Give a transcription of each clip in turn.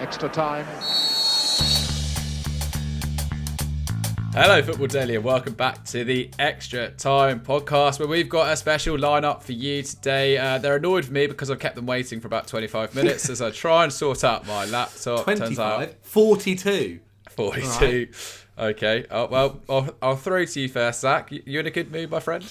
Extra time. Hello Football Daily and welcome back to the Extra Time podcast where we've got a special lineup for you today. They're annoyed with me because I've kept them waiting for about 25 minutes as I try and sort out my laptop. 25? 42. 42. Right. Okay. I'll throw to you first, Zach. You in a good mood, my friend?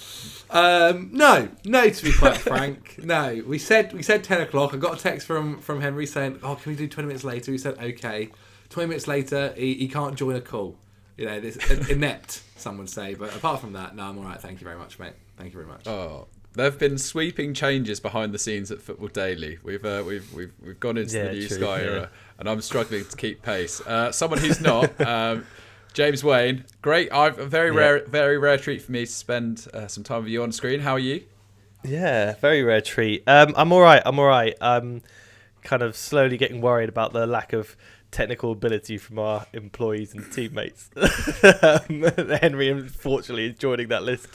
No, to be quite frank. No. We said 10 o'clock. I got a text from Henry saying, can we do 20 minutes later? He said, okay. 20 minutes later, he can't join a call. You know, this inept, some would say. But apart from that, no, I'm all right. Thank you very much, mate. Thank you very much. Oh, there have been sweeping changes behind the scenes at Football Daily. We've gone into the new Sky era, and I'm struggling to keep pace. Someone who's not, James Waine. Great. A very rare treat for me to spend some time with you on screen. How are you? Yeah, very rare treat. I'm all right. I'm kind of slowly getting worried about the lack of technical ability from our employees and teammates. Henry, unfortunately, is joining that list.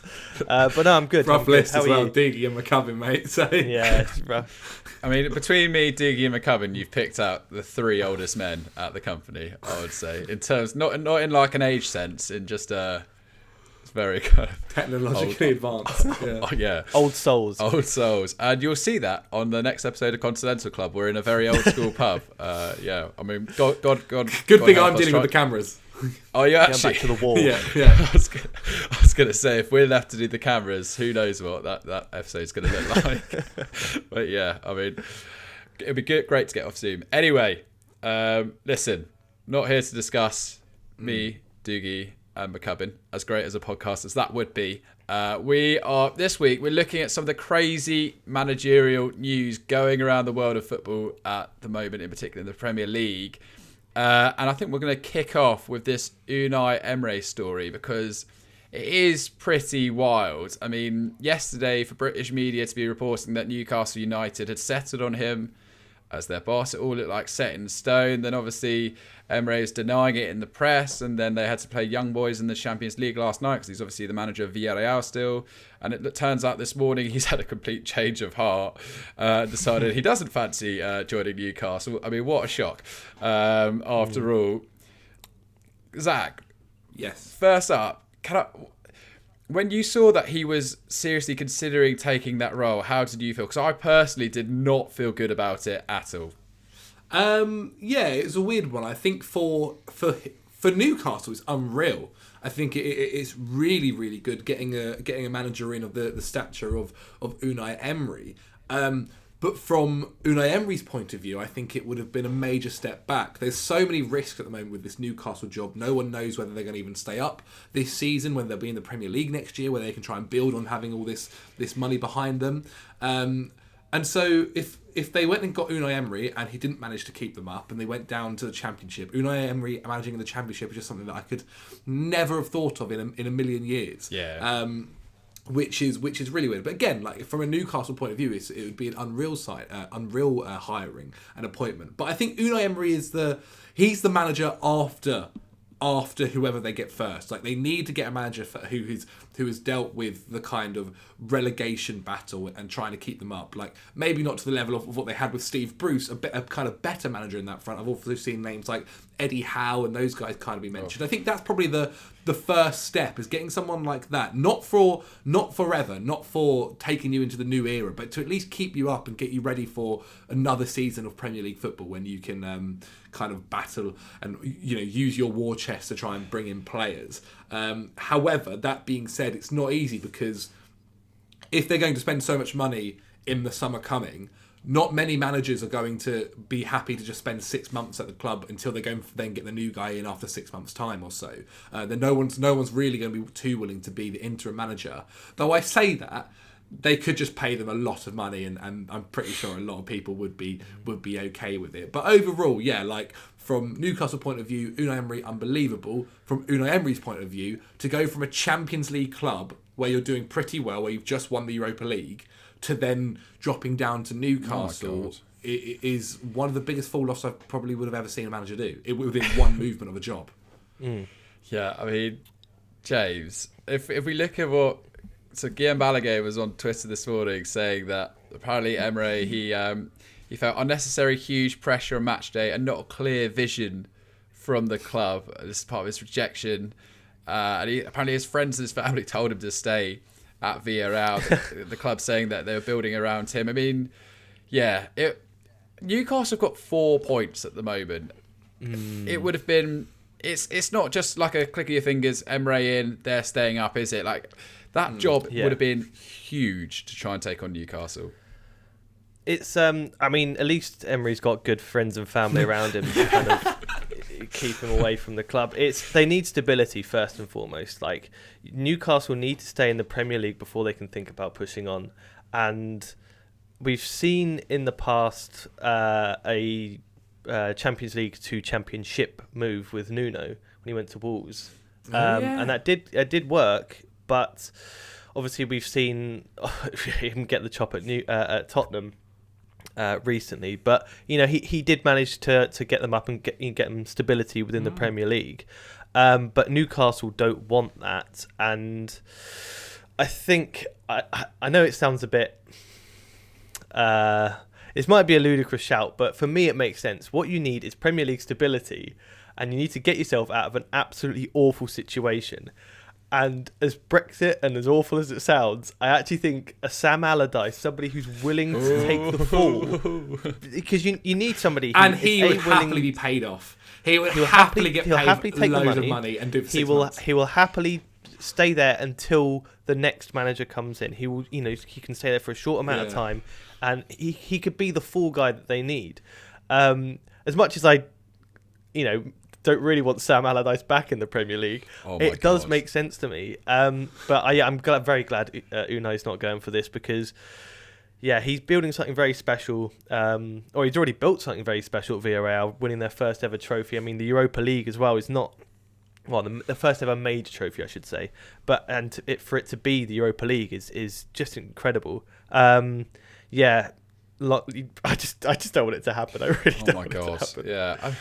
But no, I'm good. Rough list as well, Diggy and McCubbin, mate. So. Yeah, it's rough. I mean, between me, Diggy and McCubbin, you've picked out the three oldest men at the company, I would say. In terms, not in like an age sense, in just it's very kind of technologically advanced. Yeah. Oh, yeah. Old souls. And you'll see that on the next episode of Continental Club. We're in a very old school pub. Yeah, I mean, God. Good thing I'm dealing with the cameras. Oh, you actually? Back to the wall. Yeah. I was going to say, if we're left to do the cameras, who knows what that episode's going to look like. But yeah, I mean, it'd be great to get off Zoom. Anyway, listen, not here to discuss me, Doogie, and McCubbin, as great as a podcast as that would be. This week we're looking at some of the crazy managerial news going around the world of football at the moment, in particular in the Premier League. And I think we're going to kick off with this Unai Emery story because it is pretty wild. I mean, yesterday for British media to be reporting that Newcastle United had settled on him as their boss, it all looked like set in stone. Then obviously Emery is denying it in the press, and then they had to play young boys in the Champions League last night because he's obviously the manager of Villarreal still. And it turns out this morning he's had a complete change of heart, decided he doesn't fancy joining Newcastle. I mean, what a shock. After all, Zach. Yes. First up, when you saw that he was seriously considering taking that role, how did you feel? Because I personally did not feel good about it at all. Yeah, it was a weird one. I think for Newcastle, it's unreal. I think it's really, really good getting a manager in of the stature of Unai Emery. But from Unai Emery's point of view, I think it would have been a major step back. There's so many risks at the moment with this Newcastle job. No one knows whether they're going to even stay up this season, whether they'll be in the Premier League next year, where they can try and build on having all this money behind them. And so if they went and got Unai Emery and he didn't manage to keep them up and they went down to the Championship, Unai Emery managing in the Championship is just something that I could never have thought of in a million years. Yeah. Which is really weird. But again, like from a Newcastle point of view, it would be an unreal hiring and appointment. But I think Unai Emery he's the manager after whoever they get first. Like they need to get a manager who has dealt with the kind of relegation battle and trying to keep them up. Like maybe not to the level of what they had with Steve Bruce, a kind of better manager in that front. I've also seen names like Eddie Howe and those guys kind of be mentioned. I think that's probably the first step, is getting someone like that, not forever, not for taking you into the new era, but to at least keep you up and get you ready for another season of Premier League football when you can kind of battle and use your war chest to try and bring in players. However, that being said, it's not easy because if they're going to spend so much money in the summer coming, not many managers are going to be happy to just spend 6 months at the club until they go then get the new guy in after 6 months' time or so. Then no one's really going to be too willing to be the interim manager. Though I say that, they could just pay them a lot of money, and I'm pretty sure a lot of people would be okay with it. But overall, yeah, like from Newcastle's point of view, Unai Emery, unbelievable. From Unai Emery's point of view, to go from a Champions League club where you're doing pretty well, where you've just won the Europa League, to then dropping down to Newcastle, it is one of the biggest fall-offs I probably would have ever seen a manager do. It within one movement of a job. Yeah, I mean, James, if we look at what... So Guillaume Balaguer was on Twitter this morning saying that apparently Emery, he felt unnecessary huge pressure on match day and not a clear vision from the club. This is part of his rejection. And apparently his friends and his family told him to stay at Villarreal. The club saying that they were building around him. I mean, yeah, Newcastle have got 4 points at the moment. It would have been... It's not just like a click of your fingers, Emery in, they're staying up, is it? Like, that job would have been huge to try and take on Newcastle. It's, I mean, at least Emery's got good friends and family around him to kind of keep him away from the club. They need stability first and foremost. Like, Newcastle need to stay in the Premier League before they can think about pushing on. And we've seen in the past a Champions League to Championship move with Nuno when he went to Wolves. And that did work, but obviously we've seen him get the chop at Tottenham recently, but he did manage to get them up and get them stability within the Premier League. But Newcastle don't want that, and I think I know it sounds a bit. This might be a ludicrous shout, but for me it makes sense. What you need is Premier League stability, and you need to get yourself out of an absolutely awful situation. And as Brexit and as awful as it sounds, I actually think a Sam Allardyce, somebody who's willing to take the fall, because you need somebody. And he would happily be paid off. He will happily get paid loads of money and do it for 6 months. He will happily stay there until the next manager comes in. He will, he can stay there for a short amount of time, and he could be the fall guy that they need. As much as I, don't really want Sam Allardyce back in the Premier League. It does make sense to me. But I'm very glad Unai's not going for this, because he's building something very special, or he's already built something very special at Villarreal, winning their first ever trophy. I mean, the Europa League as well is not, the first ever major trophy, I should say. But for it to be the Europa League is just incredible. I just don't want it to happen. I really don't want it to happen. Yeah.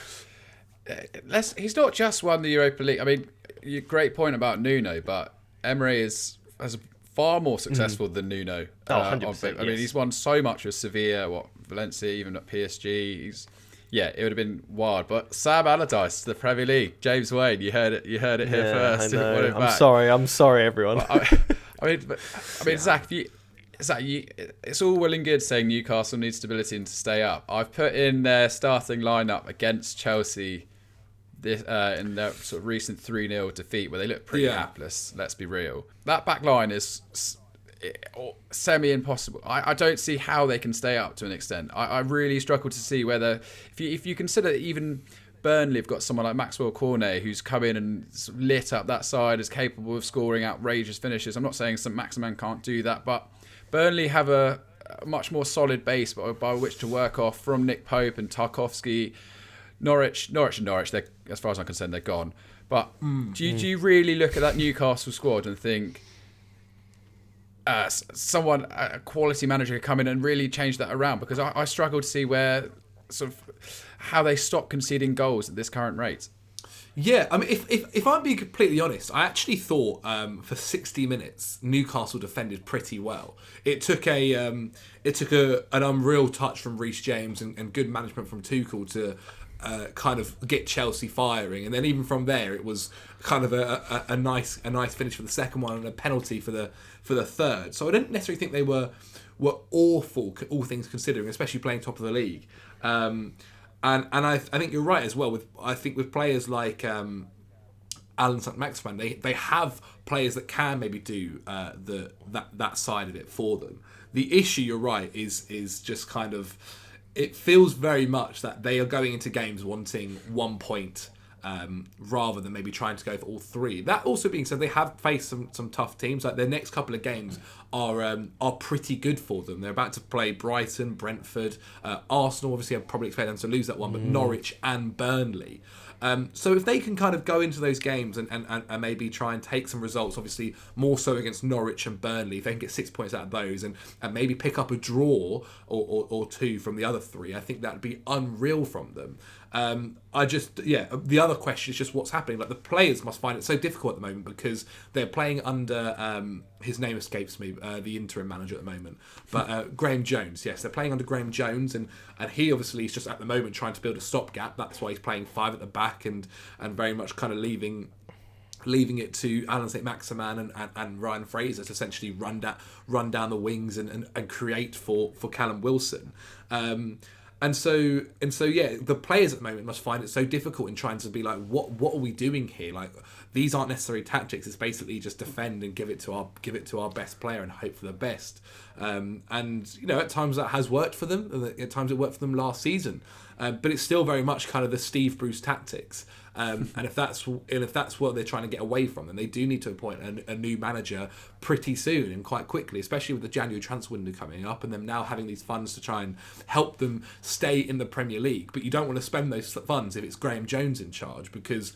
He's not just won the Europa League. I mean, great point about Nuno, but Emery is far more successful than Nuno. 100%. I mean, he's won so much with Sevilla, Valencia, even at PSG. It would have been wild. But Sam Allardyce, the Premier League, James Waine, you heard it here first. I know. I'm sorry, everyone. I mean, Zach, it's all well and good saying Newcastle needs stability and to stay up. I've put in their starting lineup against Chelsea in their sort of recent 3-0 defeat, where they look pretty hapless. Let's be real. That back line is semi-impossible. I don't see how they can stay up to an extent. I really struggle to see whether, if you consider that even Burnley have got someone like Maxwell Cornet who's come in and sort of lit up that side, is capable of scoring outrageous finishes. I'm not saying St. Maximin can't do that, but Burnley have a much more solid base by which to work off from Nick Pope and Tarkowski. Norwich, as far as I'm concerned, they're gone. But do you really look at that Newcastle squad and think a quality manager could come in and really change that around? Because I struggle to see how they stop conceding goals at this current rate. Yeah, I mean, if I'm being completely honest, I actually thought for 60 minutes Newcastle defended pretty well. It took an unreal touch from Reece James and good management from Tuchel to kind of get Chelsea firing, and then even from there it was kind of a nice finish for the second one and a penalty for the third. So I don't necessarily think they were awful, all things considering, especially playing top of the league. And I think you're right as well. With players like Alan St. Maximin, they have players that can maybe do that side of it for them. The issue, you're right, is just kind of, it feels very much that they are going into games wanting 1 point rather than maybe trying to go for all three. That also being said, they have faced some tough teams. Like their next couple of games are pretty good for them. They're about to play Brighton, Brentford, Arsenal. Obviously, I'd probably expect them to lose that one, but Norwich and Burnley. So if they can kind of go into those games and maybe try and take some results, obviously more so against Norwich and Burnley, if they can get 6 points out of those and maybe pick up a draw or two from the other three, I think that would be unreal from them. The other question is just what's happening. Like the players must find it so difficult at the moment because they're playing under his name escapes me, the interim manager at the moment, but Graham Jones. Yes, they're playing under Graham Jones, and he obviously is just at the moment trying to build a stopgap. That's why he's playing 5 at the back and very much kind of leaving it to Alan St. Maximan and Ryan Fraser to essentially run down the wings and create for Callum Wilson. And so the players at the moment must find it so difficult in trying to be like, what are we doing here? Like, these aren't necessarily tactics. It's basically just defend and give it to our best player and hope for the best. And at times that has worked for them. And at times it worked for them last season. But it's still very much kind of the Steve Bruce tactics. And if that's what they're trying to get away from, then they do need to appoint a new manager pretty soon and quite quickly, especially with the January transfer window coming up and them now having these funds to try and help them stay in the Premier League. But you don't want to spend those funds if it's Graham Jones in charge, because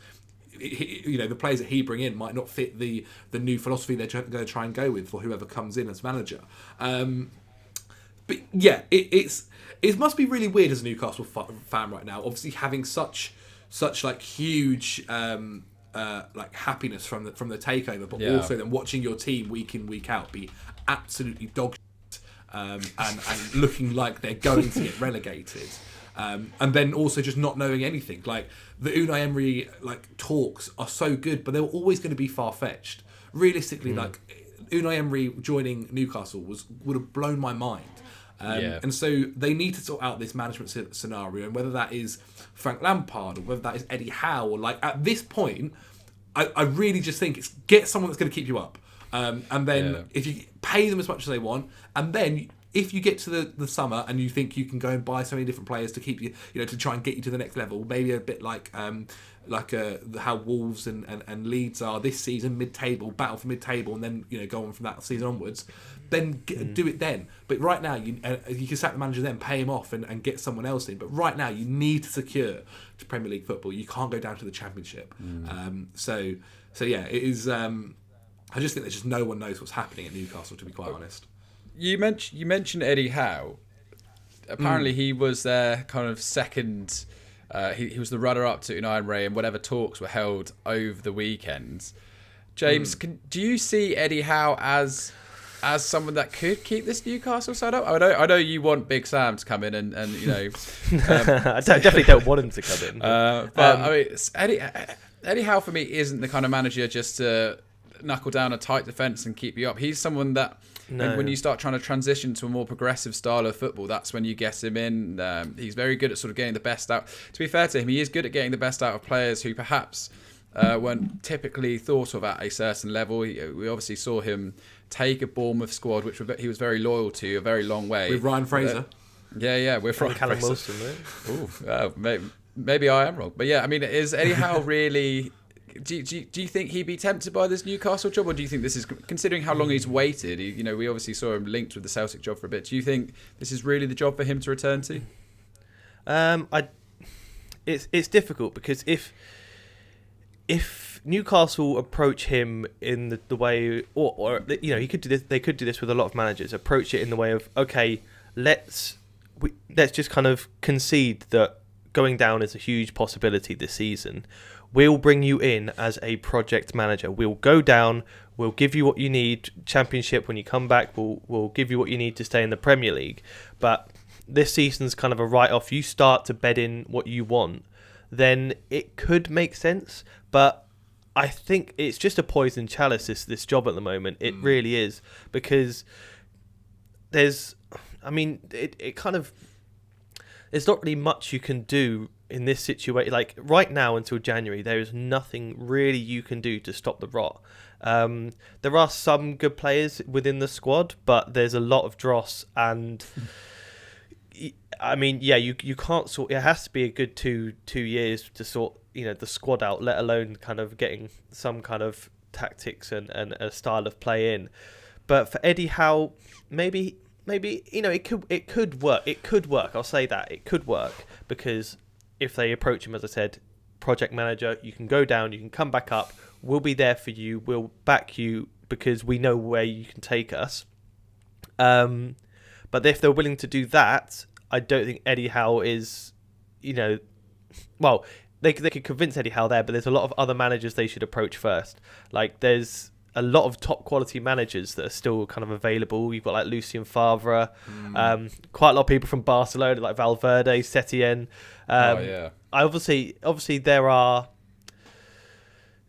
the players that he bring in might not fit the new philosophy they're going to try and go with for whoever comes in as manager. But yeah, it must be really weird as a Newcastle fan right now, obviously having such like huge like happiness from the takeover, but also then watching your team week in week out be absolutely dog shit, and looking like they're going to get relegated, and then also just not knowing anything. Like the Unai Emery like talks are so good, but they're always going to be far fetched. Realistically, like Unai Emery joining Newcastle would have blown my mind. And so they need to sort out this management scenario, and whether that is Frank Lampard or whether that is Eddie Howe, or like at this point, I really just think it's get someone that's going to keep you up, and then if you pay them as much as they want, and then if you get to the summer and you think you can go and buy so many different players to keep you, to try and get you to the next level, maybe a bit like how Wolves and Leeds are this season, mid-table, battle for mid-table, and then go on from that season onwards, then do it then. But right now, you can sack the manager then, pay him off and get someone else in. But right now, you need to secure to Premier League football. You can't go down to the Championship. So yeah, it is. I just think that just no one knows what's happening at Newcastle, to be quite honest. You mentioned Eddie Howe. Apparently, he was their kind of second. He was the runner-up to Unai Emery, and whatever talks were held over the weekend. James, do you see Eddie Howe as someone that could keep this Newcastle side up? I know you want Big Sam to come in and I definitely don't want him to come in. But I mean, Eddie Howe for me isn't the kind of manager just to knuckle down a tight defence and keep you up. He's someone that when you start trying to transition to a more progressive style of football, that's when you get him in. He's very good at sort of getting the best out. To be fair to him, he is good at getting the best out of players who perhaps weren't typically thought of at a certain level. We obviously saw him take a Bournemouth squad, which he was very loyal to, a very long way. With Ryan Fraser. With Ryan Callum Fraser. Wilson, right? Maybe I am wrong. But yeah, I mean, is Eddie Howe really... Do you think he'd be tempted by this Newcastle job, or do you think this is, considering how long he's waited, we obviously saw him linked with the Celtic job for a bit, do you think this is really the job for him to return to? It's difficult because if Newcastle approach him in the way, or he could do this. They could do this with a lot of managers. Approach it in the way of, okay, let's just kind of concede that going down is a huge possibility this season. We'll bring you in as a project manager. We'll go down. We'll give you what you need. Championship, when you come back, we'll give you what you need to stay in the Premier League. But this season's kind of a write-off. You start to bed in what you want, then it could make sense. But I think it's just a poison chalice, this job at the moment. It really is, because there's not really much you can do in this situation. Like right now until January, there is nothing really you can do to stop the rot. There are some good players within the squad, but there's a lot of dross, and I mean, you can't sort. It has to be a good two years to sort the squad out, let alone kind of getting some kind of tactics and a style of play in. But for Eddie Howe, maybe it could work. It could work. I'll say that it could work, because if they approach him, as I said, project manager, you can go down, you can come back up. We'll be there for you. We'll back you because we know where you can take us. But if they're willing to do that, I don't think Eddie Howe is, well, they could convince Eddie Howe there, but there's a lot of other managers they should approach first. Like, there's a lot of top quality managers that are still kind of available. You've got like Lucien Favre, quite a lot of people from Barcelona like Valverde, Setien. I obviously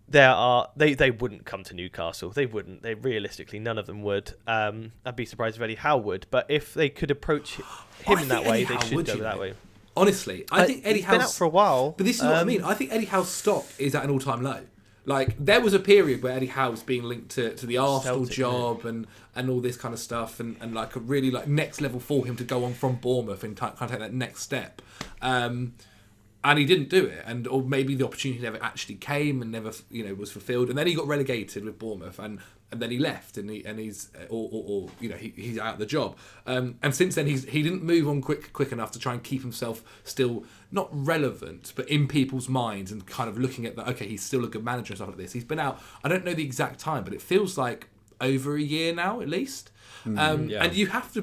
they wouldn't come to Newcastle. They wouldn't. They realistically, none of them would. I'd be surprised if Eddie Howe would. But if they could approach him in that way, they should go that way. Honestly, I think Eddie Howe's been out for a while. But this is what I mean. I think Eddie Howe's stock is at an all-time low. Like, there was a period where Eddie Howe was being linked to the Arsenal job and all this kind of stuff, and like a really like next level for him to go on from Bournemouth and kind of take that next step. And he didn't do it, or maybe the opportunity never actually came and never was fulfilled. And then he got relegated with Bournemouth, and then he left, and he's he's out of the job. And since then he didn't move on quick enough to try and keep himself still not relevant, but in people's minds and kind of looking at that. Okay, he's still a good manager and stuff like this. He's been out. I don't know the exact time, but it feels like over a year now at least. And you have to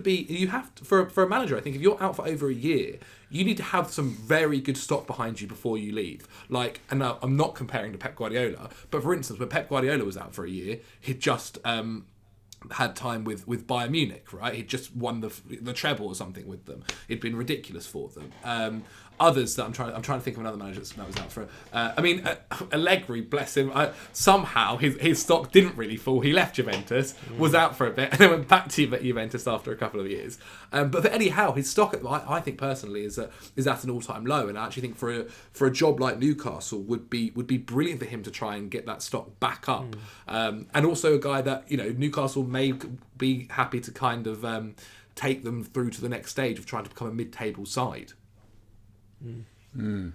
for a manager, I think if you're out for over a year, you need to have some very good stock behind you before you leave. Like, and now I'm not comparing to Pep Guardiola, but for instance, when Pep Guardiola was out for a year, he'd just had time with Bayern Munich, right? He'd just won the treble or something with them. It'd been ridiculous for them. Others that I'm trying to think of another manager that was out for. Allegri, bless him. Somehow his stock didn't really fall. He left Juventus, was out for a bit, and then went back to Juventus after a couple of years. But for Eddie Howe, his stock, I think personally, is at an all-time low. And I actually think for a job like Newcastle would be brilliant for him to try and get that stock back up. And also a guy that Newcastle may be happy to kind of take them through to the next stage of trying to become a mid-table side.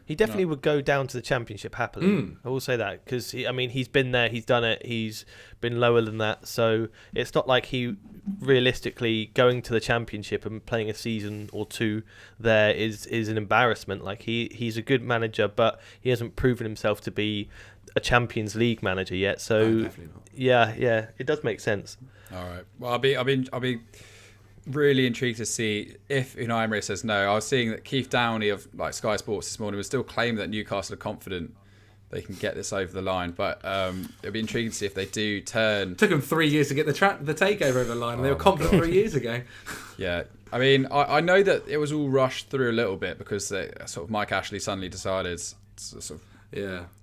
He definitely would go down to the Championship happily. I will say that, because he's been there, he's done it, he's been lower than that, so it's not like he realistically going to the Championship and playing a season or two there is an embarrassment. Like, he's a good manager, but he hasn't proven himself to be a Champions League manager yet. So definitely not. Yeah, it does make sense. All right. Well, I'll be really intrigued to see if Unai Emery says no. I was seeing that Keith Downey of like Sky Sports this morning was still claiming that Newcastle are confident they can get this over the line, but it'll be intriguing to see if they do turn. It took them 3 years to get the takeover over the line, and they were confident 3 years ago. Yeah, I know that it was all rushed through a little bit because Mike Ashley suddenly decided to sort of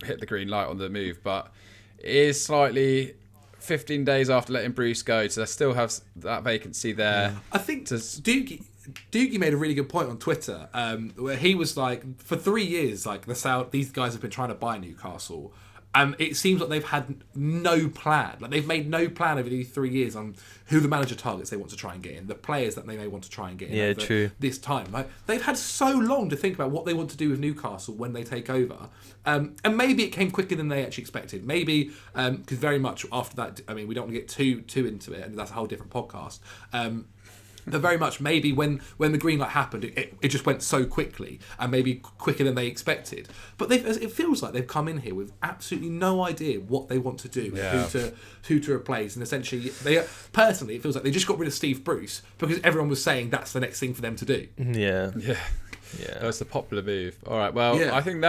hit the green light on the move, but it is slightly 15 days after letting Bruce go, so they still have that vacancy there. I think Doogie made a really good point on Twitter, where he was like, for 3 years, like these guys have been trying to buy Newcastle, and it seems like they've had no plan. Like, they've made no plan over these 3 years on who the manager targets they want to try and get in, the players that they may want to try and get in over this time. Like, they've had so long to think about what they want to do with Newcastle when they take over. And maybe it came quicker than they actually expected. Maybe, because very much after that, we don't want to get too into it, and that's a whole different podcast. But very much maybe when the green light happened, it just went so quickly, and maybe quicker than they expected. But it feels like they've come in here with absolutely no idea what they want to do, who to replace, and essentially, personally, it feels like they just got rid of Steve Bruce because everyone was saying that's the next thing for them to do. Yeah. That's the popular move. All right. Well, I think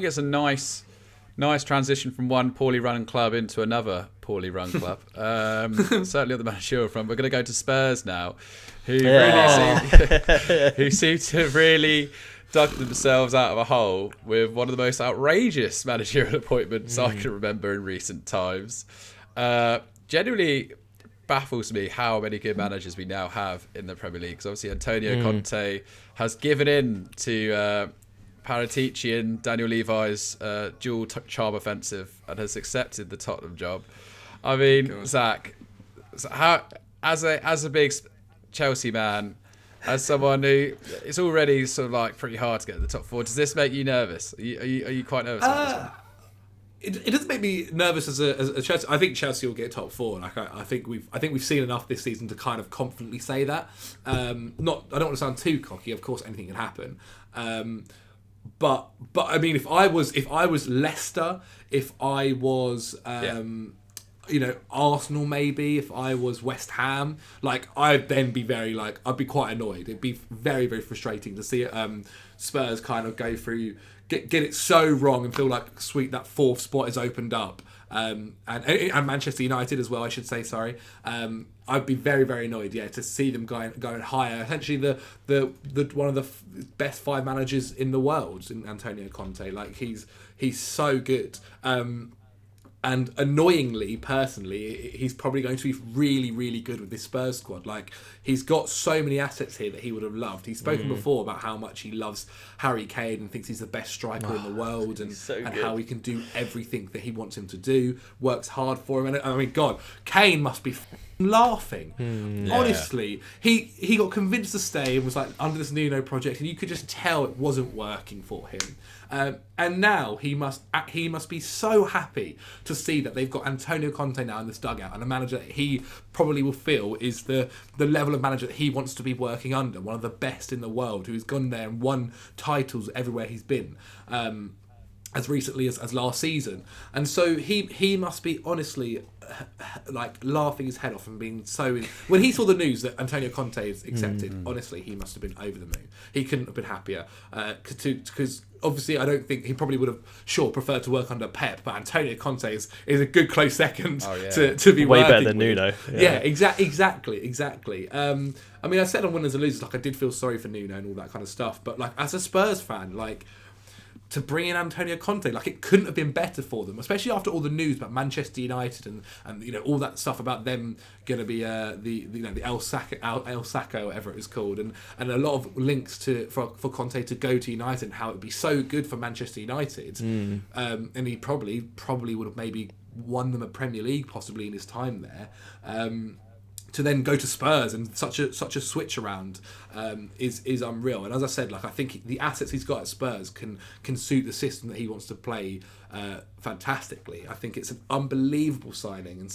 it's a nice transition from one poorly run club into another poorly run club. Certainly on the managerial front. We're going to go to Spurs now, who seem to have really dug themselves out of a hole with one of the most outrageous managerial appointments I can remember in recent times. Genuinely baffles me how many good managers we now have in the Premier League. Because obviously Antonio Conte has given in to Paratici and Daniel Levi's dual charm offensive and has accepted the Tottenham job. I mean, Zach, how as a big Chelsea man, as someone who it's already sort of like pretty hard to get to the top four, does this make you nervous? Are you quite nervous about this one? It doesn't make me nervous as a Chelsea. I think Chelsea will get top four. Like I think we've seen enough this season to kind of confidently say that. I don't want to sound too cocky. Of course, anything can happen. But I mean, if I was Leicester, if I was Arsenal, maybe if I was West Ham, like I'd then be I'd be quite annoyed. It'd be very, very frustrating to see Spurs kind of go through get it so wrong and feel like sweet that fourth spot is opened up. And Manchester United as well, I should say. Sorry, I'd be very, very annoyed. Yeah, to see them going higher. Essentially, the one of the best 5 managers in the world, in Antonio Conte. Like he's so good. And annoyingly, personally, he's probably going to be really, really good with this Spurs squad. Like, he's got so many assets here that he would have loved. He's spoken before about how much he loves Harry Kane and thinks he's the best striker in the world, and how he can do everything that he wants him to do, works hard for him. And I mean, God, Kane must be laughing. Honestly, he got convinced to stay and was like under this Nuno project, and you could just tell it wasn't working for him. And now he must be so happy to see that they've got Antonio Conte now in this dugout, and a manager that he probably will feel is the level of manager that he wants to be working under, one of the best in the world, who's gone there and won titles everywhere he's been, as recently as last season. And so he must be honestly like laughing his head off and being so when he saw the news that Antonio Conte is accepted. Honestly, he must have been over the moon. He couldn't have been happier, because obviously I don't think he probably would have preferred to work under Pep, but Antonio Conte is a good close second to be way working better than with. Nuno. Exactly. I mean, I said on Winners and Losers, like, I did feel sorry for Nuno and all that kind of stuff, but like as a Spurs fan, like, to bring in Antonio Conte, like, it couldn't have been better for them, especially after all the news about Manchester United and you know, all that stuff about them going to be the El Sacco, whatever it was called, and a lot of links for Conte to go to United and how it would be so good for Manchester United, and he probably would have maybe won them a Premier League possibly in his time there. To then go to Spurs and such a switch around is unreal. And as I said, like, I think the assets he's got at Spurs can suit the system that he wants to play fantastically. I think it's an unbelievable signing, and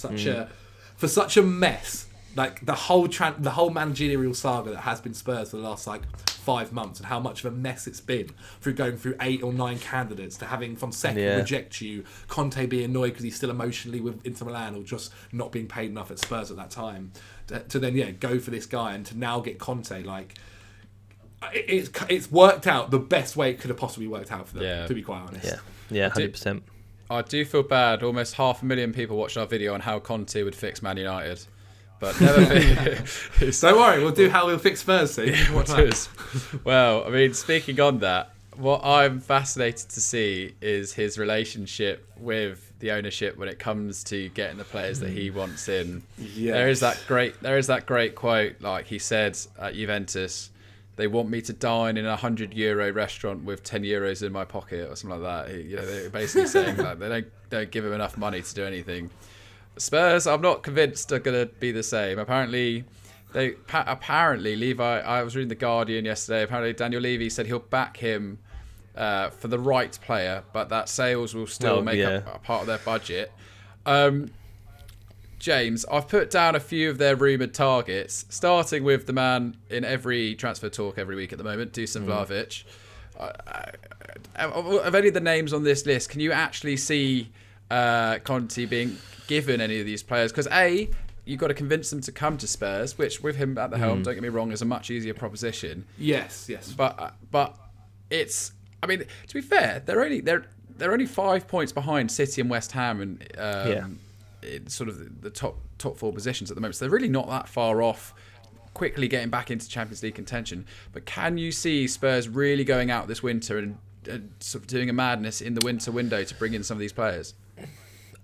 for such a mess, like the whole managerial saga that has been Spurs for the last like 5 months, and how much of a mess it's been through going through 8 or 9 candidates, to having Fonseca reject you, Conte being annoyed because he's still emotionally with Inter Milan or just not being paid enough at Spurs at that time, to then go for this guy, and to now get Conte. Like, it's worked out the best way it could have possibly worked out for them, to be quite honest. Yeah, 100%. I do feel bad. Almost 500,000 people watched our video on how Conte would fix Man United. But never don't worry, we'll do how we'll fix Spurs. Well, I mean, speaking on that, what I'm fascinated to see is his relationship with the ownership when it comes to getting the players that he wants in. Yes. There is that great quote, like he said at Juventus, they want me to dine in a €100 restaurant with €10 in my pocket or something like that. They're basically saying that they don't give him enough money to do anything. Spurs, I'm not convinced are going to be the same. Apparently Levi, I was reading The Guardian yesterday, apparently Daniel Levy said he'll back him for the right player, but that sales will still make up a part of their budget. James, I've put down a few of their rumoured targets, starting with the man in every transfer talk every week at the moment, Dusan Vlahovic. Of any of the names on this list, can you actually see Conte being given any of these players? Because you've got to convince them to come to Spurs, which with him at the helm, don't get me wrong, is a much easier proposition. Yes. But it's, I mean, to be fair, they're only 5 points behind City and West Ham, and in sort of the top 4 positions at the moment. So they're really not that far off quickly getting back into Champions League contention. But can you see Spurs really going out this winter and sort of doing a madness in the winter window to bring in some of these players?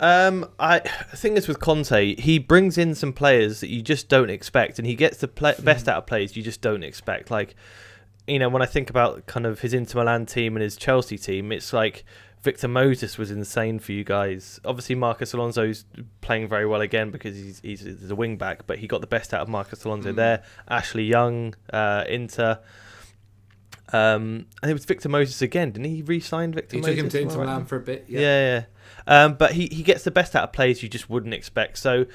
I think it's with Conte. He brings in some players that you just don't expect, and he gets the best out of players you just don't expect. Like, you know, when I think about kind of his Inter Milan team and his Chelsea team, it's like Victor Moses was insane for you guys. Obviously, Marcus Alonso's playing very well again because he's a wing back, but he got the best out of Marcus Alonso there. Ashley Young, Inter. And it was Victor Moses again. Didn't he re-sign Victor Moses? He took him to Inter Milan for a bit. Yeah. But he gets the best out of players you just wouldn't expect. So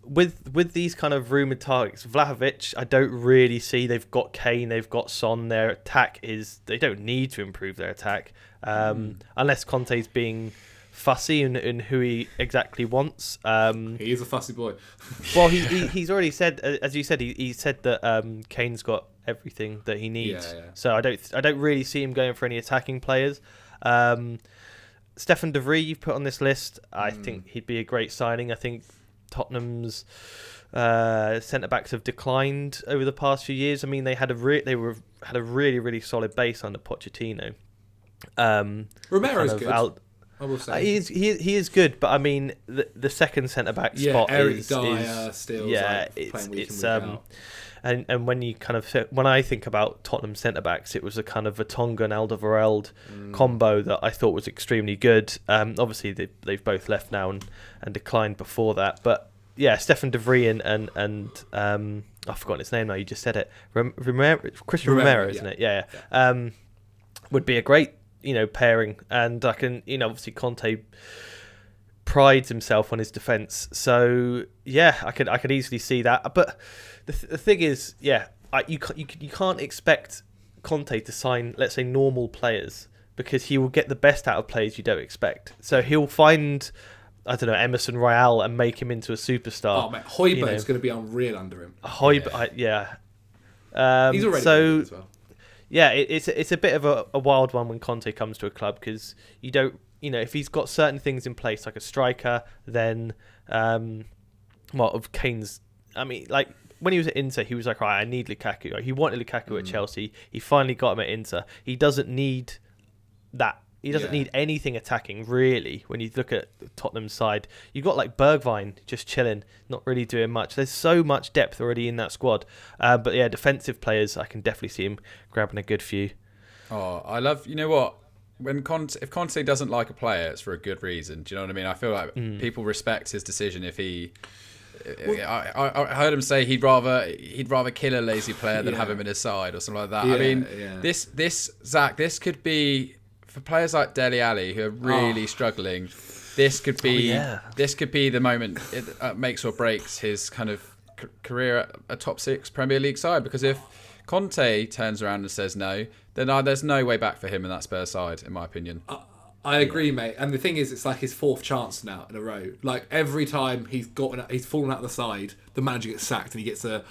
with these kind of rumoured targets, Vlahovic, I don't really see. They've got Kane, they've got Son. Their attack they don't need to improve their attack unless Conte's being fussy in who he exactly wants. He is a fussy boy. Well, he's already said, as you said, he said that Kane's got everything that he needs. Yeah. So I don't really see him going for any attacking players. Stefan de Vrij you've put on this list. I think he'd be a great signing. I think Tottenham's centre backs have declined over the past few years. I mean, they had a really solid base under Pochettino. Romero's good. I will say he is good, but I mean the second centre back spot Eric is Dyer still playing week in, week out. And when you when I think about Tottenham centre backs, it was a kind of Vertonghen and Alderweireld combo that I thought was extremely good. Obviously they've both left now and declined before that, but yeah, Stefan de Vrij and I've forgotten his name now. You just said it, Christian Romero, isn't it? Yeah. Would be a great pairing, and I can obviously Conte prides himself on his defence, so yeah, I could easily see that. But the thing is, you can't expect Conte to sign, let's say, normal players, because he will get the best out of players you don't expect. So he'll find, I don't know, Emerson Royale and make him into a superstar. Oh, mate, Højbjerg's going to be unreal under him. Højbjerg, he's already so as well. Yeah, it's a bit of a wild one when Conte comes to a club, because you don't, if he's got certain things in place like a striker, then of Kane's. I mean, like when he was at Inter, he was like, right, I need Lukaku. He wanted Lukaku at Chelsea. He finally got him at Inter. He doesn't need that. He doesn't need anything attacking, really. When you look at Tottenham's side, you've got like Bergwijn just chilling, not really doing much. There's so much depth already in that squad. But yeah, defensive players, I can definitely see him grabbing a good few. Oh, I love, you know what? If Conte doesn't like a player, it's for a good reason. Do you know what I mean? I feel like people respect his decision if he. I heard him say he'd rather kill a lazy player than have him in his side or something like that. This Zach, this could be for players like Dele Alli who are really struggling. This could be the moment it makes or breaks his kind of career at a top 6 Premier League side. Because if Conte turns around and says no, then there's no way back for him in that Spurs side, in my opinion. I agree, mate. And the thing is, it's like his 4th chance now in a row. Like every time he's fallen out of the side, the manager gets sacked, and he gets a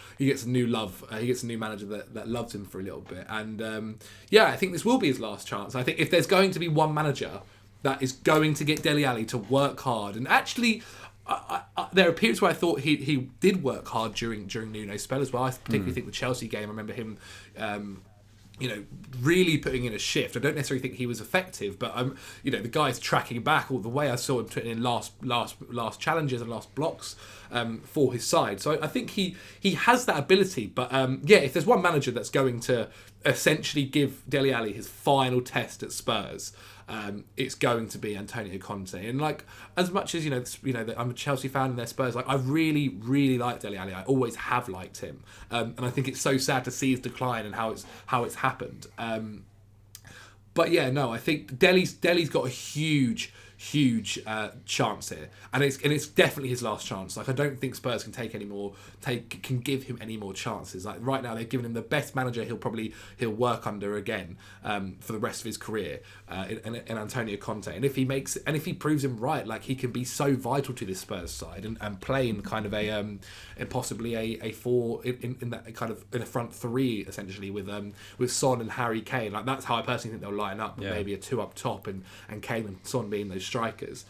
new love. He gets a new manager that loves him for a little bit. And I think this will be his last chance. I think if there's going to be one manager that is going to get Dele Alli to work hard, and actually, there are periods where I thought he did work hard during Nuno's spell as well. I particularly think the Chelsea game. I remember him. Really putting in a shift. I don't necessarily think he was effective, but the guy's tracking back all the way. I saw him putting in last challenges and last blocks for his side. So I think he has that ability. But if there's one manager that's going to essentially give Dele Alli his final test at Spurs, it's going to be Antonio Conte. And like, as much as I'm a Chelsea fan and they're Spurs, like I really, really like Dele Alli. I always have liked him, and I think it's so sad to see his decline and how it's happened. I think Dele's got a huge chance here, and it's definitely his last chance. Like I don't think Spurs can give him any more chances. Like right now they've given him the best manager he'll work under again for the rest of his career in Antonio Conte. And if he proves him right, like he can be so vital to this Spurs side and play in kind of and possibly a 4 in that kind of in a front 3 essentially with Son and Harry Kane. Like that's how I personally think they'll line up. Yeah. Maybe a 2 up top and Kane and Son being those strikers.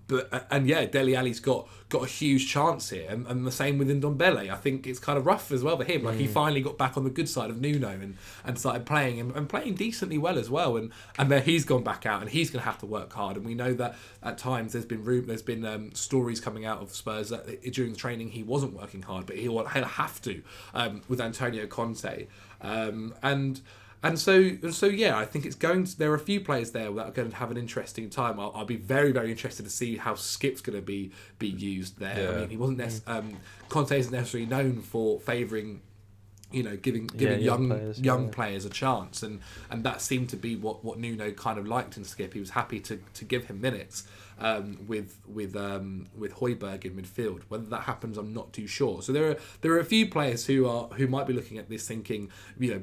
Dele Alli's got a huge chance here, and the same with Ndombele. I think it's kind of rough as well for him. Like he finally got back on the good side of Nuno and started playing and playing decently well as well. And then he's gone back out and he's going to have to work hard. And we know that at times there's been stories coming out of Spurs that during the training he wasn't working hard, but he'll have to with Antonio Conte. I think it's going to. There are a few players there that are going to have an interesting time. I'll be very, very interested to see how Skip's going to be used there. Yeah. I mean, he wasn't. Conte isn't necessarily known for favouring, giving young players a chance, and that seemed to be what Nuno kind of liked in Skip. He was happy to give him minutes with Højbjerg in midfield. Whether that happens, I'm not too sure. So there are a few players who might be looking at this thinking,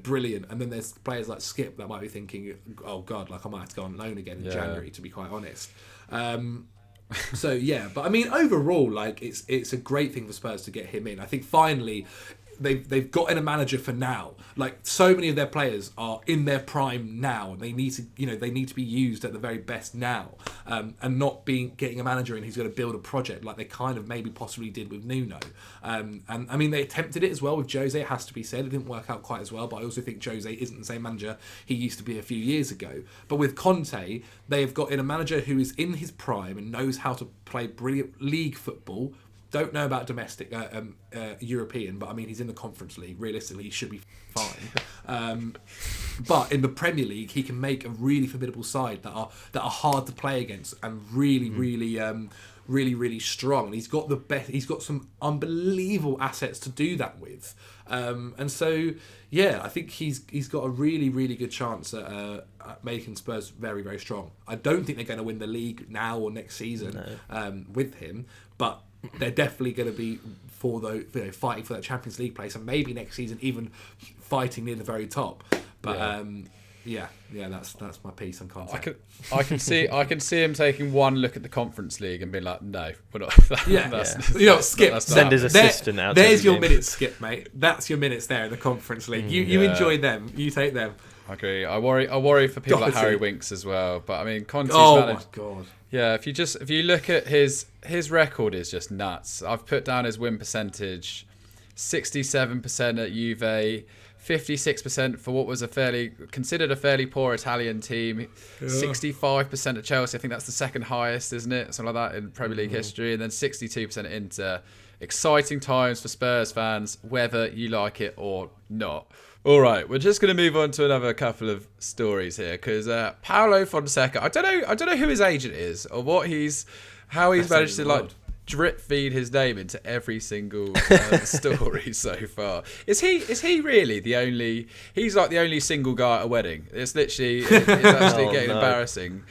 brilliant, and then there's players like Skip that might be thinking, oh god, like I might have to go on loan again in January, to be quite honest. But I mean, overall, like it's a great thing for Spurs to get him in. I think finally, they've got in a manager for now. Like, so many of their players are in their prime now, and they need to be used at the very best now, and not getting a manager in who's going to build a project like they kind of maybe possibly did with Nuno. And I mean, they attempted it as well with Jose. It has to be said, it didn't work out quite as well. But I also think Jose isn't the same manager he used to be a few years ago. But with Conte, they have got in a manager who is in his prime and knows how to play brilliant league football. Don't know about domestic European, but I mean, he's in the Conference League. Realistically, he should be fine. But in the Premier League, he can make a really formidable side that are hard to play against and really, really strong. And he's got the best. He's got some unbelievable assets to do that with. And so, yeah, I think he's got a really, really good chance at making Spurs very, very strong. I don't think they're going to win the league now or next season with him, but they're definitely going to be fighting for that Champions League place, and maybe next season even fighting near the very top. But yeah, that's my piece on Conte. I can see him taking one look at the Conference League and being like, no, we're not. Skip. Send his assistant out. There's your minutes, Skip, mate. That's your minutes there in the Conference League. You enjoy them. You take them. I agree. I worry for people like Harry Winks as well. But I mean, Conte's my god. Yeah, if you look at his record is just nuts. I've put down his win percentage, 67% at Juve, 56% for what was considered a fairly poor Italian team, 65% at Chelsea. I think that's the second highest, isn't it? Something like that in Premier League history, and then 62% at Inter. Exciting times for Spurs fans, whether you like it or not. All right, we're just going to move on to another couple of stories here because Paulo Fonseca. I don't know who his agent is or how he's managed to drip feed his name into every single story so far. Is he really the only? He's like the only single guy at a wedding. It's actually getting embarrassing.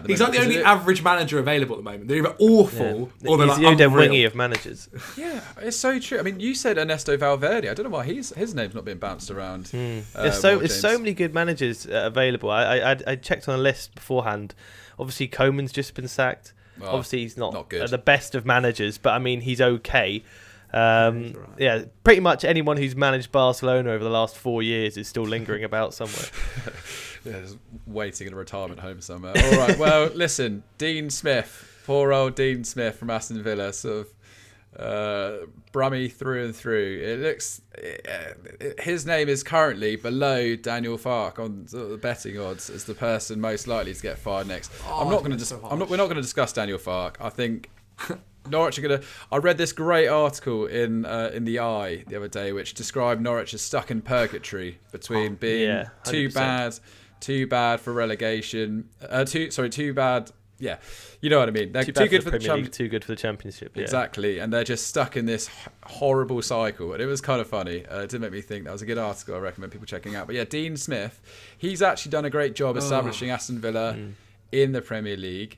He's like the only average manager available at the moment. They're either awful or they're he's like the unreal. wingy of managers. Yeah, it's so true. I mean, you said Ernesto Valverde. I don't know why his name's not been bounced around. There's so many good managers available. I checked on a list beforehand. Obviously, Koeman's just been sacked. Well, obviously, he's not good. The best of managers, but I mean, he's okay. Right. Yeah, pretty much anyone who's managed Barcelona over the last 4 years is still lingering about somewhere. Yeah, just waiting in a retirement home somewhere. All right, well, listen, Dean Smith, poor old Dean Smith from Aston Villa, sort of Brummy through and through. It looks his name is currently below Daniel Farke on the betting odds as the person most likely to get fired next. We're not going to discuss Daniel Farke. I think Norwich are going to. I read this great article in the Eye the other day, which described Norwich as stuck in purgatory between being too bad for relegation. Too bad. Yeah, you know what I mean. They're too good for the Premier League, too good for the Championship. Yeah. Exactly, and they're just stuck in this horrible cycle. And it was kind of funny. It did make me think. That was a good article. I recommend people checking out. But yeah, Dean Smith, he's actually done a great job establishing Aston Villa in the Premier League.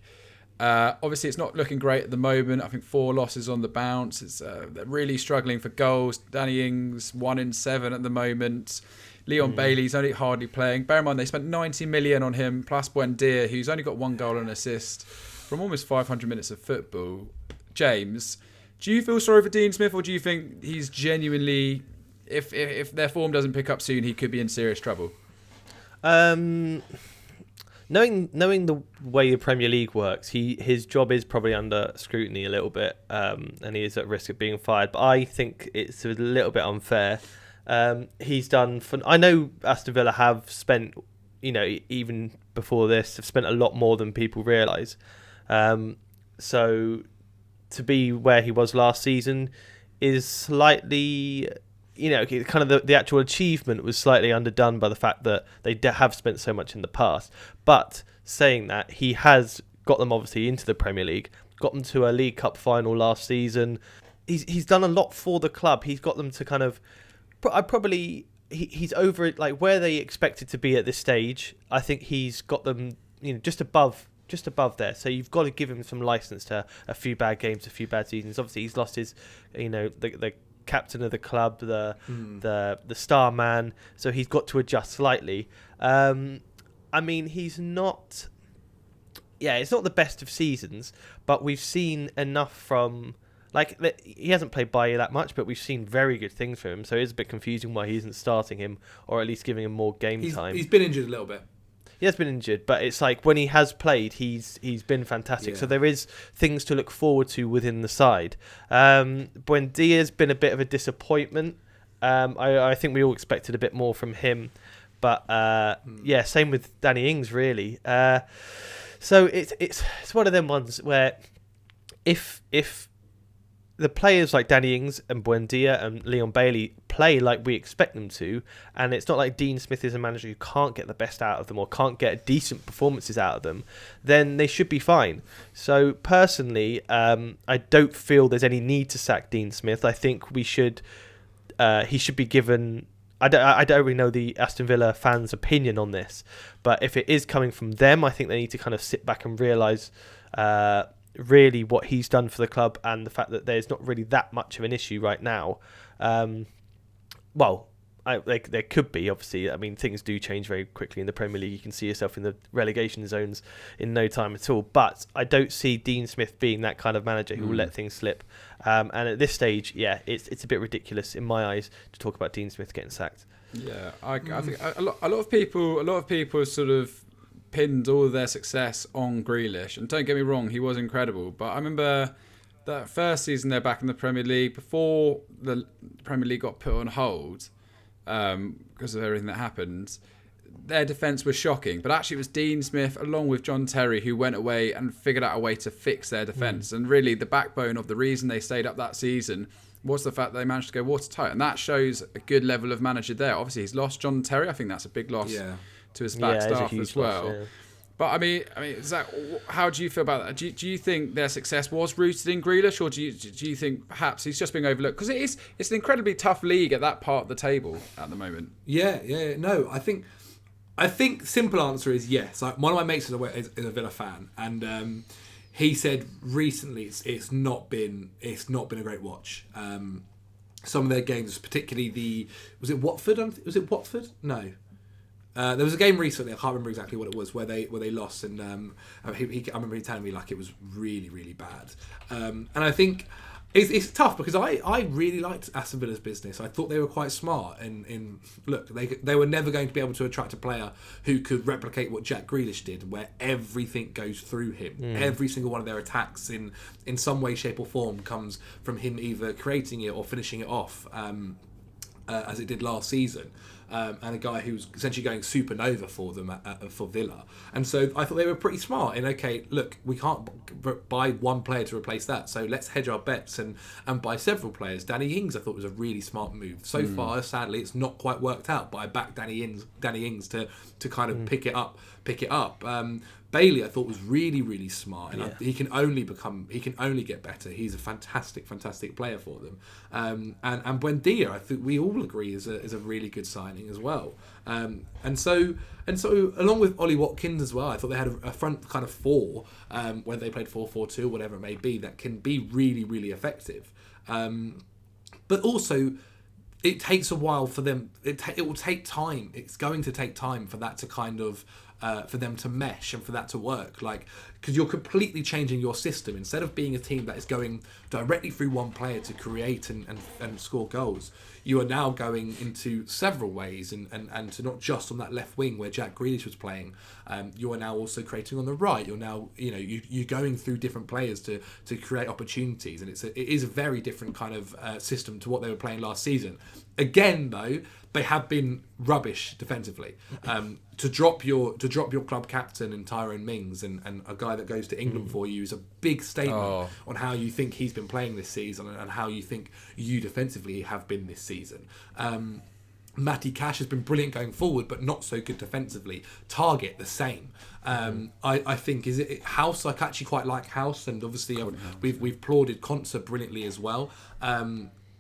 Obviously, it's not looking great at the moment. I think 4 losses on the bounce. It's they're really struggling for goals. Danny Ings 1 in 7 at the moment. Leon Bailey's only hardly playing. Bear in mind, they spent 90 million on him, plus Buendia, who's only got 1 goal and assist from almost 500 minutes of football. James, do you feel sorry for Dean Smith, or do you think he's genuinely, if their form doesn't pick up soon, he could be in serious trouble? Knowing the way the Premier League works, his job is probably under scrutiny a little bit, and he is at risk of being fired. But I think it's a little bit unfair. He's done. I know Aston Villa have spent, even before this, have spent a lot more than people realise. So to be where he was last season is slightly, kind of the actual achievement was slightly underdone by the fact that they have spent so much in the past. But saying that, he has got them obviously into the Premier League, got them to a League Cup final last season. He's done a lot for the club. He's got them to kind of. He's over it, like where they expected to be at this stage. I think he's got them, just above there. So you've got to give him some license to a few bad games, a few bad seasons. Obviously, he's lost his, the captain of the club, the star man. So he's got to adjust slightly. I mean, he's not. Yeah, it's not the best of seasons, but we've seen enough from. he hasn't played Bailly that much, but we've seen very good things from him. So it's a bit confusing why he isn't starting him, or at least giving him more game time. He's been injured a little bit. He has been injured, but it's like when he has played, he's been fantastic. Yeah. So there is things to look forward to within the side. Buendia's been a bit of a disappointment. I think we all expected a bit more from him, but same with Danny Ings really. So it's one of them ones where if the players like Danny Ings and Buendia and Leon Bailey play like we expect them to, and it's not like Dean Smith is a manager who can't get the best out of them or can't get decent performances out of them, then they should be fine. So personally, I don't feel there's any need to sack Dean Smith. I think he should be given... I don't really know the Aston Villa fans' opinion on this, but if it is coming from them, I think they need to kind of sit back and realise really what he's done for the club and the fact that there's not really that much of an issue right now. There could be, obviously. I mean, things do change very quickly in the Premier League. You can see yourself in the relegation zones in no time at all. But I don't see Dean Smith being that kind of manager who will let things slip. And at this stage, it's a bit ridiculous in my eyes to talk about Dean Smith getting sacked. Yeah, I think a lot of people sort of pinned all of their success on Grealish, and don't get me wrong, he was incredible. But I remember that first season they're back in the Premier League before the Premier League got put on hold because of everything that happened. Their defence was shocking, but actually it was Dean Smith along with John Terry who went away and figured out a way to fix their defence. And really the backbone of the reason they stayed up that season was the fact that they managed to go watertight, and that shows a good level of manager there. Obviously he's lost John Terry. I think that's a big loss to his back staff as well. Loss, But I mean, Zach, how do you feel about that? Do you think their success was rooted in Grealish, or do you think perhaps he's just being overlooked? Because it's an incredibly tough league at that part of the table at the moment. No, I think simple answer is yes. Like, one of my mates is a Villa fan, and he said recently it's not been a great watch. Some of their games, particularly was it Watford? Was it Watford? No. There was a game recently, I can't remember exactly what it was, where they lost, and I remember he telling me like it was really, really bad. And I think it's tough because I really liked Aston Villa's business. I thought they were quite smart, and look, they were never going to be able to attract a player who could replicate what Jack Grealish did, where everything goes through him. Every single one of their attacks in some way, shape or form comes from him either creating it or finishing it off, as it did last season. And a guy who's essentially going supernova for them for Villa. And so I thought they were pretty smart in, okay, look, we can't buy one player to replace that, so let's hedge our bets and buy several players. Danny Ings I thought was a really smart move. So far, sadly, it's not quite worked out, but I backed Danny Ings to kind of pick it up. Bailey I thought was really, really smart, and he can only get better. He's a fantastic player for them. And Buendia, I think we all agree is a really good signing as well. And so along with Ollie Watkins as well, I thought they had a front kind of four, whether they played 4-4-2, whatever it may be, that can be really, really effective. But also, it takes a while for them. It will take time. It's going to take time for that to kind of for them to mesh and for that to work. Like, because you're completely changing your system. Instead of being a team that is going directly through one player to create and score goals, you are now going into several ways and to not just on that left wing where Jack Grealish was playing. You are now also creating on the right. You're now, you're going through different players to create opportunities, and it is a very different kind of system to what they were playing last season. Again, though, they have been rubbish defensively. To drop your club captain in Tyrone Mings and a guy that goes to England for you is a big statement on how you think he's been playing this season and how you think you defensively have been this season. Matty Cash has been brilliant going forward, but not so good defensively. Target the same. I think is it House. I actually quite like House, and obviously we've applauded Conte brilliantly as well.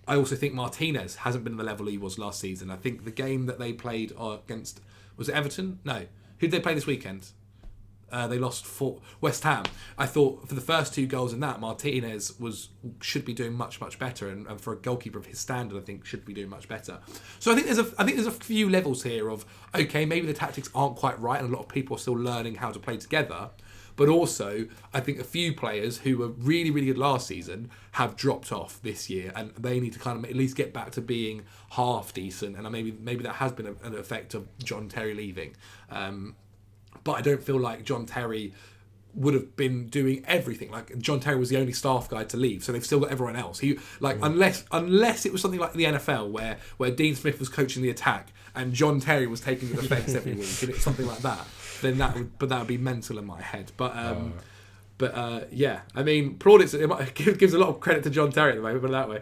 I also think Martinez hasn't been at the level he was last season. I think the game that they played against, was it Everton? No. Who did they play this weekend? They lost 4 West Ham. I thought for the first 2 goals in that, Martinez should be doing much, much better, and for a goalkeeper of his standard, I think should be doing much better. So I think there's a few levels here of, okay, maybe the tactics aren't quite right, and a lot of people are still learning how to play together. But also, I think a few players who were really, really good last season have dropped off this year, and they need to kind of at least get back to being half decent. And maybe that has been an effect of John Terry leaving. But I don't feel like John Terry would have been doing everything. Like, John Terry was the only staff guy to leave, so they've still got everyone else. Unless it was something like the NFL where Dean Smith was coaching the attack and John Terry was taking the defence every week, and it's something like that, then that would be mental in my head. Yeah, I mean, plaudits. It gives a lot of credit to John Terry at the moment. Put it that way,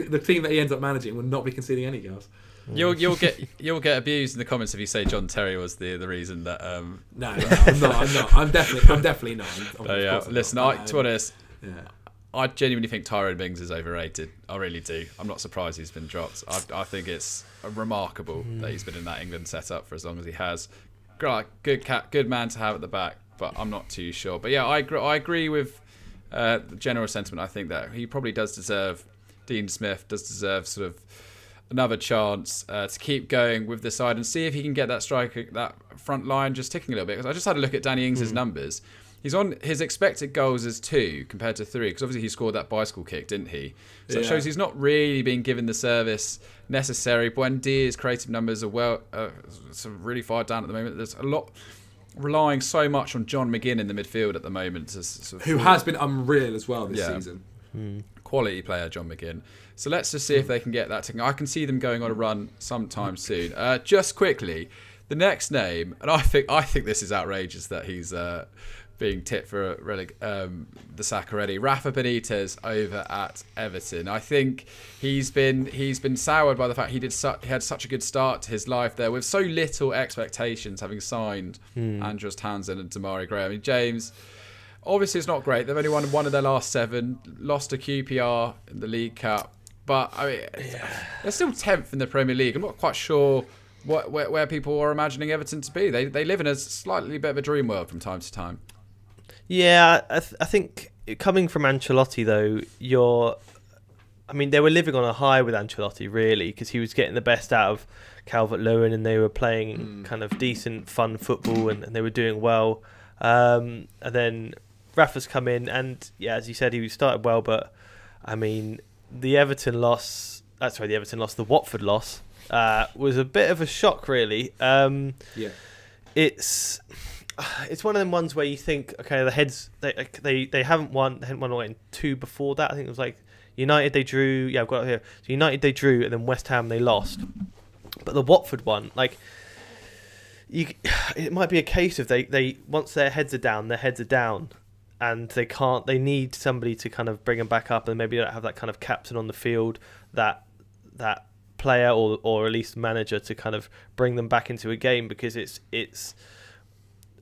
the team that he ends up managing will not be conceding any goals. You'll get abused in the comments if you say John Terry was the reason that. No, I'm not. I'm definitely not. Listen, to be honest, I genuinely think Tyrone Mings is overrated. I really do. I'm not surprised he's been dropped. I think it's remarkable that he's been in that England setup for as long as he has. Good man to have at the back, but I'm not too sure. But yeah, I agree with the general sentiment. I think that he probably does deserve. Dean Smith does deserve sort of another chance to keep going with the side and see if he can get that striker, that front line just ticking a little bit. Because I just had a look at Danny Ings' numbers. He's on his expected goals as 2 compared to 3, because obviously he scored that bicycle kick, didn't he? So it shows he's not really being given the service necessary. Buendia's creative numbers are sort of really far down at the moment. There's a lot relying so much on John McGinn in the midfield at the moment, who has been unreal as well this season. Quality player, John McGinn. So let's just see if they can get that thing. I can see them going on a run sometime soon. Just quickly, the next name, and I think this is outrageous that he's being tipped for the sack already. Rafa Benitez over at Everton. I think he's been soured by the fact he had such a good start to his life there with so little expectations, having signed Andros Townsend and Damari Gray. I mean, James. Obviously, it's not great. They've only won one of their last 7, lost to QPR in the League Cup. But, I mean, they're still 10th in the Premier League. I'm not quite sure where people are imagining Everton to be. They live in a slightly bit of a dream world from time to time. Yeah, I think coming from Ancelotti, though, they were living on a high with Ancelotti, really, because he was getting the best out of Calvert-Lewin and they were playing kind of decent, fun football and they were doing well. And then Rafa's come in, and as you said, he started well, but I mean, the Watford loss was a bit of a shock, really. It's one of them ones where you think, okay, the heads they haven't won in 2 before that. I think it was like United they drew. Yeah, I've got it here. So United they drew, and then West Ham they lost. But the Watford one, like. It might be a case of they once their heads are down, and they need somebody to kind of bring them back up, and maybe don't have that kind of captain on the field, that player or at least manager to kind of bring them back into a game, because it's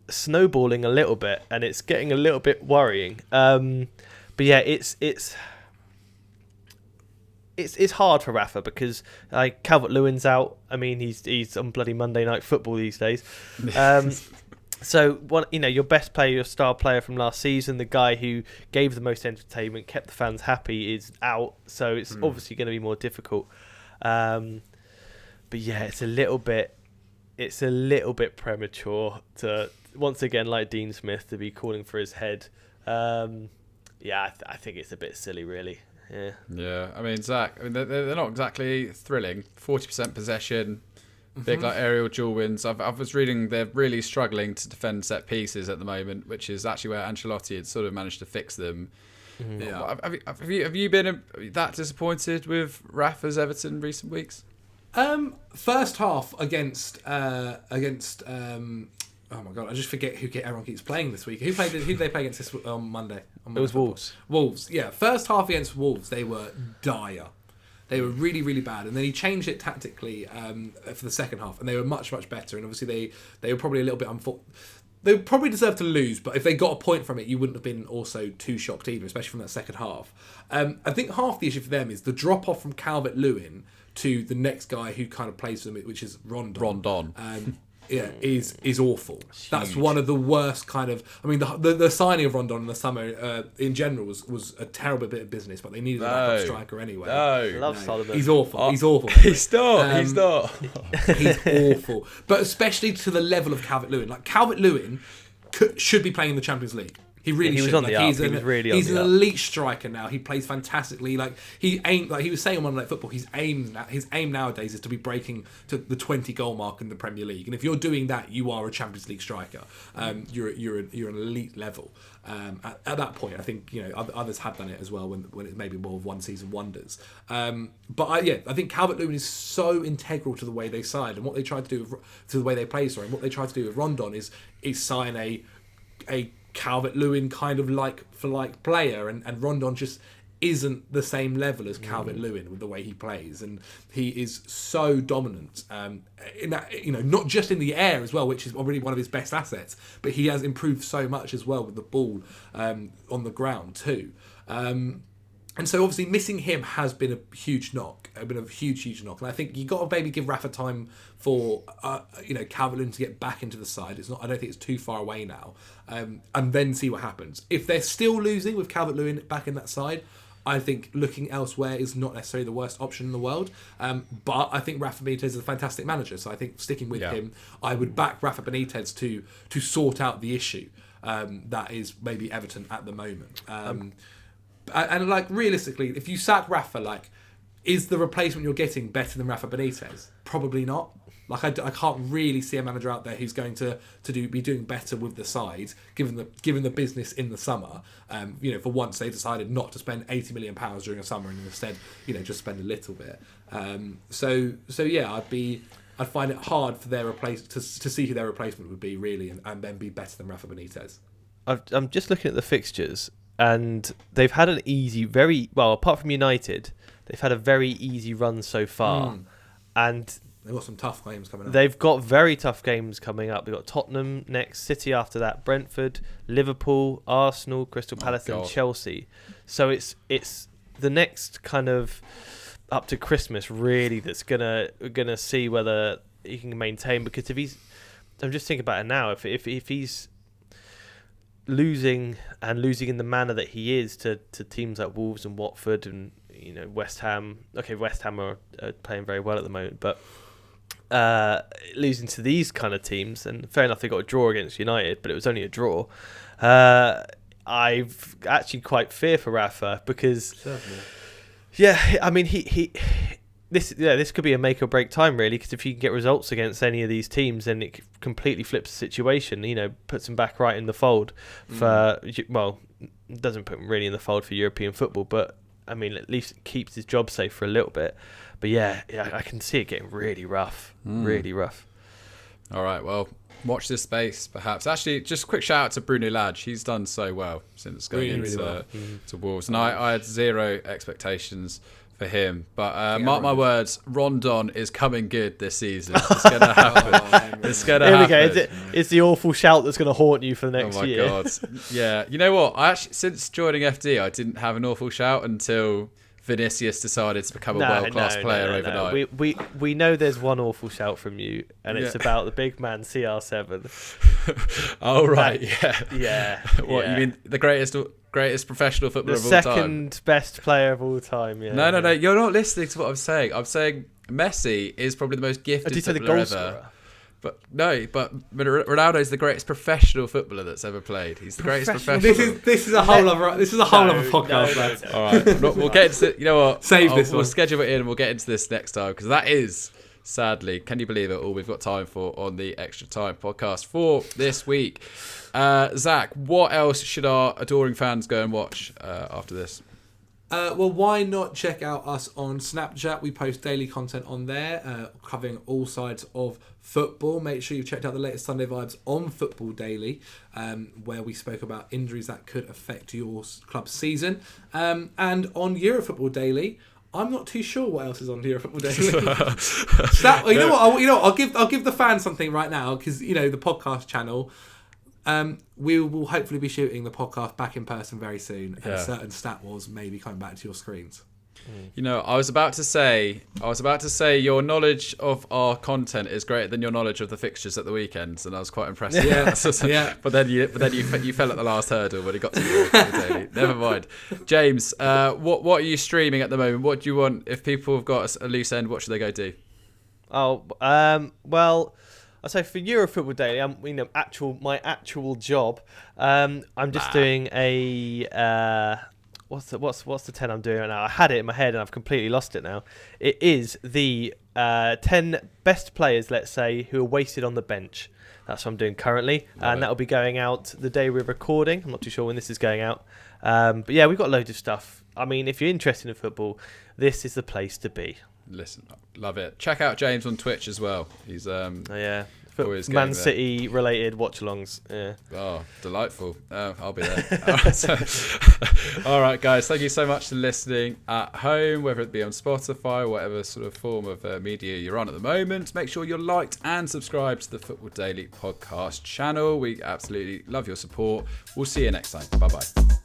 snowballing a little bit and it's getting a little bit worrying. But yeah, it's hard for Rafa because Calvert-Lewin's out. I mean, he's on bloody Monday Night Football these days. So your best player, your star player from last season, the guy who gave the most entertainment, kept the fans happy, is out. So it's obviously going to be more difficult. But yeah, it's a little bit premature to once again, like Dean Smith, to be calling for his head. I think it's a bit silly, really. Yeah. I mean, Zach, they're not exactly thrilling. 40% possession, big aerial duel wins. I was reading they're really struggling to defend set pieces at the moment, which is actually where Ancelotti had sort of managed to fix them. Yeah. Have you been that disappointed with Rafa's Everton recent weeks? First half against oh my god, I just forget who everyone keeps playing this week. Who did they play against this on Monday? It was Wolves. Wolves, yeah. First half against Wolves, they were dire. They were really, really bad. And then he changed it tactically for the second half, and they were much, much better. And obviously they were probably a little bit they probably deserved to lose, but if they got a point from it, you wouldn't have been also too shocked either, especially from that second half. I think half the issue for them is the drop-off from Calvert-Lewin to the next guy who kind of plays for them, which is Rondon. Is awful. Huge. That's one of the worst kind of. I mean, the signing of Rondon in the summer in general was a terrible bit of business, but they needed a backup striker anyway. Solomon. He's awful. He's awful. He's not. He's not. He's awful. But especially to the level of Calvert-Lewin. Like Calvert-Lewin should be playing in the Champions League. He really he should. was on the up. He was really on he's the an up. elite striker now. He plays fantastically. Like he was saying on Monday Night Football, his aim nowadays is to be breaking to the 20 goal mark in the Premier League. And if you're doing that, you are a Champions League striker. You're an elite level. At that point, I think others have done it as well when it's maybe more of one season wonders. But I think Calvert-Lewin is so integral to the way they side and what they try to do to the way they play. And what they try to do with Rondon is sign a Calvert-Lewin kind of like for like player, and Rondon just isn't the same level as Calvert-Lewin with the way he plays, and he is so dominant in that, not just in the air as well, which is already one of his best assets, but he has improved so much as well with the ball on the ground too. And so obviously missing him has been a huge knock, and I think you got to maybe give Rafa time for Calvert-Lewin to get back into the side. I don't think it's too far away now, and then see what happens. If they're still losing with Calvert-Lewin back in that side, I think looking elsewhere is not necessarily the worst option in the world. But I think Rafa Benitez is a fantastic manager, so I think sticking with him, I would back Rafa Benitez to sort out the issue that is maybe Everton at the moment. And like realistically, if you sack Rafa, is the replacement you're getting better than Rafa Benitez? Probably not. I can't really see a manager out there who's going to be doing better with the side, given the business in the summer. For once they decided not to spend £80 million during a summer and instead, just spend a little bit. So yeah, I'd find it hard for their to see who their replacement would be really, and then be better than Rafa Benitez. I'm just looking at the fixtures. And they've had an easy, apart from United, they've had a very easy run so far. And they've got some tough games coming up. They've got very tough games coming up. They've got Tottenham next, City after that, Brentford, Liverpool, Arsenal, Crystal Palace and Chelsea. So it's the next kind of up to Christmas really that's gonna see whether he can maintain, because I'm just thinking about it now, if he's losing in the manner that he is to teams like Wolves and Watford and West Ham. Okay, West Ham are playing very well at the moment, but losing to these kind of teams, and fair enough, they got a draw against United, but it was only a draw. I've actually quite fear for Rafa because, certainly. Yeah, I mean this could be a make or break time really, because if he can get results against any of these teams, then it completely flips the situation. Puts him back right in the fold for doesn't put him really in the fold for European football, but I mean at least it keeps his job safe for a little bit. But yeah, I can see it getting really rough, really rough. All right, well, watch this space perhaps. Actually, just a quick shout out to Bruno Lage. He's done so well since going into to Wolves, and I had zero expectations for him, but mark my words, Rondon is coming good this season. It's going to happen. It's going to happen. Here we go. It's the awful shout that's going to haunt you for the next year. Oh my god! Yeah, you know what? I actually, since joining FD, I didn't have an awful shout until Vinicius decided to become a world-class player overnight. We know there's one awful shout from you, and it's about the big man CR7. Oh right, yeah. What you mean? The greatest professional footballer of all time. The second best player of all time. Yeah. No. You're not listening to what I'm saying. I'm saying Messi is probably the most gifted footballer ever. Scorer? But Ronaldo's the greatest professional footballer that's ever played. He's the greatest professional. This is a whole other podcast, lads. All right, we'll get into it. You know what? We'll schedule it in and we'll get into this next time, because that is, sadly, can you believe it, all we've got time for on the Extra Time podcast for this week. Zach, what else should our adoring fans go and watch after this? Well, why not check out us on Snapchat? We post daily content on there, covering all sides of football. Make sure you've checked out the latest Sunday Vibes on Football Daily, where we spoke about injuries that could affect your club's season. And on Eurofootball Daily, I'm not too sure what else is on Eurofootball Daily. You know what? I'll give the fans something right now, because the podcast channel. We will hopefully be shooting the podcast back in person very soon, and certain Stat Wars may be coming back to your screens. I was about to say your knowledge of our content is greater than your knowledge of the fixtures at the weekends, and I was quite impressed. Yeah. But then you fell at the last hurdle when it got to the daily. Never mind. James, what are you streaming at the moment? What do you want? If people have got a loose end, what should they go do? Well, I say for Euro Football Daily, my actual job. I'm just doing a what's the 10 I'm doing right now? I had it in my head and I've completely lost it now. It is the 10 best players, let's say, who are wasted on the bench. That's what I'm doing currently, and that'll be going out the day we're recording. I'm not too sure when this is going out, but yeah, we've got loads of stuff. I mean, if you're interested in football, this is the place to be. Listen, love it. Check out James on Twitch as well. He's always Man City related watch-alongs. Yeah. Oh, delightful. I'll be there. All right, guys. Thank you so much for listening at home, whether it be on Spotify or whatever sort of form of media you're on at the moment. Make sure you're liked and subscribed to the Football Daily podcast channel. We absolutely love your support. We'll see you next time. Bye-bye.